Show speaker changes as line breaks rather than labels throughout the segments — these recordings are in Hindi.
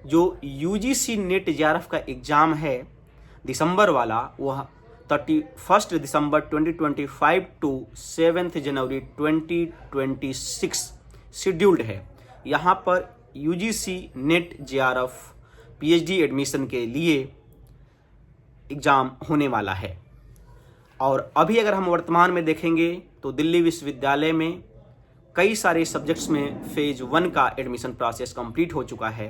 जो यूजीसी नेट जेआरएफ का एग्ज़ाम है दिसंबर वाला, वह 31 दिसंबर 2025 टू 7 जनवरी 2026 शेड्यूल्ड है। यहाँ पर UGC net JRF PhD admission के लिए एग्ज़ाम होने वाला है। और अभी अगर हम वर्तमान में देखेंगे तो दिल्ली विश्वविद्यालय में कई सारे सब्जेक्ट्स में फेज 1 का एडमिशन प्रोसेस कंप्लीट हो चुका है।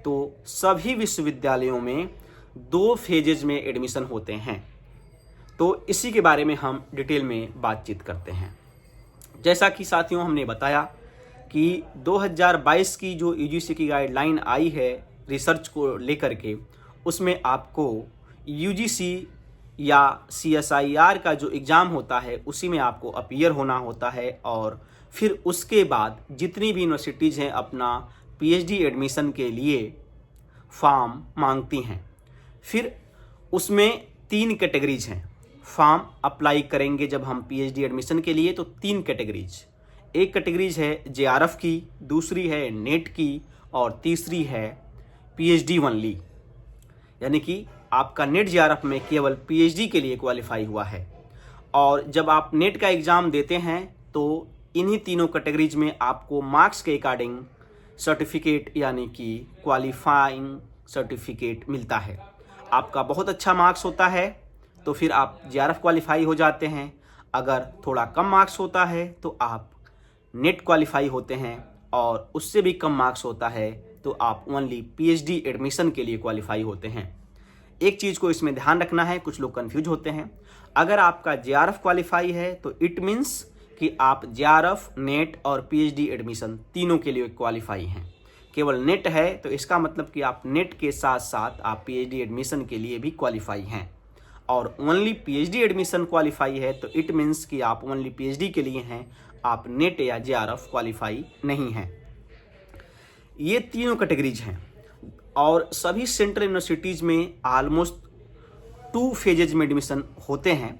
तो सभी विश्वविद्यालयों में 2 फेजेज में एडमिशन होते हैं। तो इसी के बारे में हम डिटेल में बातचीत करते हैं। जैसा कि साथियों हमने बताया कि 2022 की जो यूजीसी की गाइडलाइन आई है रिसर्च को लेकर के, उसमें आपको यूजीसी या सीएसआईआर का जो एग्ज़ाम होता है उसी में आपको अपीयर होना होता है। और फिर उसके बाद जितनी भी यूनिवर्सिटीज़ हैं अपना पीएचडी एडमिशन के लिए फॉर्म मांगती हैं। फिर उसमें 3 कैटेगरीज हैं। फॉर्म अप्लाई करेंगे जब हम पीएचडी एडमिशन के लिए तो 3 कैटेगरीज, एक कैटेगरीज है जेआरएफ की, दूसरी है नेट की और तीसरी है पीएचडी ओनली, यानी कि आपका नेट जेआरएफ में केवल पीएचडी के लिए क्वालिफाई हुआ है। और जब आप नेट का एग्ज़ाम देते हैं तो इन्हीं तीनों कैटेगरीज में आपको मार्क्स के अकॉर्डिंग सर्टिफिकेट यानी कि क्वालिफाइंग सर्टिफिकेट मिलता है। आपका बहुत अच्छा मार्क्स होता है तो फिर आप जेआरएफ क्वालिफाई हो जाते हैं। अगर थोड़ा कम मार्क्स होता है तो आप नेट क्वालिफाई होते हैं, और उससे भी कम मार्क्स होता है तो आप ओनली पीएचडी एडमिशन के लिए क्वालिफाई होते हैं। एक चीज़ को इसमें ध्यान रखना है, कुछ लोग कंफ्यूज होते हैं। अगर आपका जेआरएफ क्वालिफाई है तो इट मीन्स कि आप जेआरएफ, नेट और पीएचडी एडमिशन तीनों के लिए क्वालिफाई हैं। केवल नेट है तो इसका मतलब कि आप नेट के साथ साथ आप पीएचडी एडमिशन के लिए भी क्वालिफाई हैं। और ओनली पीएचडी एडमिशन क्वालिफाई है तो इट मीन्स कि आप ओनली पीएचडी के लिए हैं, आप नेट या जेआरएफ क्वालिफाई नहीं हैं। ये तीनों कैटेगरीज हैं। और सभी सेंट्रल यूनिवर्सिटीज़ में ऑलमोस्ट 2 फेजेज में एडमिशन होते हैं।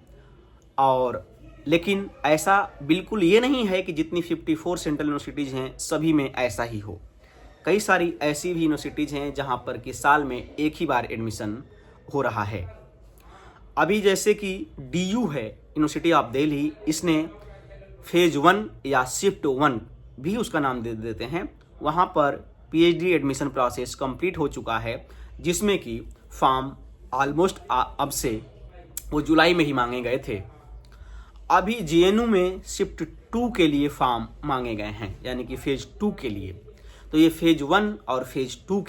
और लेकिन ऐसा बिल्कुल ये नहीं है कि जितनी 54 सेंट्रल यूनिवर्सिटीज़ हैं सभी में ऐसा ही हो। कई सारी ऐसी भी यूनिवर्सिटीज़ हैं जहां पर कि साल में एक ही बार एडमिशन हो रहा है। अभी जैसे कि डीयू है, यूनिवर्सिटी ऑफ दिल्ली, इसने फेज 1 या शिफ्ट 1 भी उसका नाम दे देते हैं, वहाँ पर पीएचडी एडमिशन प्रोसेस कंप्लीट हो चुका है, जिसमें कि फॉर्म ऑलमोस्ट अब से वो जुलाई में ही मांगे गए थे। अभी जेएनयू में शिफ्ट 2 के लिए फॉर्म मांगे गए हैं, यानी कि फेज 2 के लिए। तो ये फेज 1 और फेज 2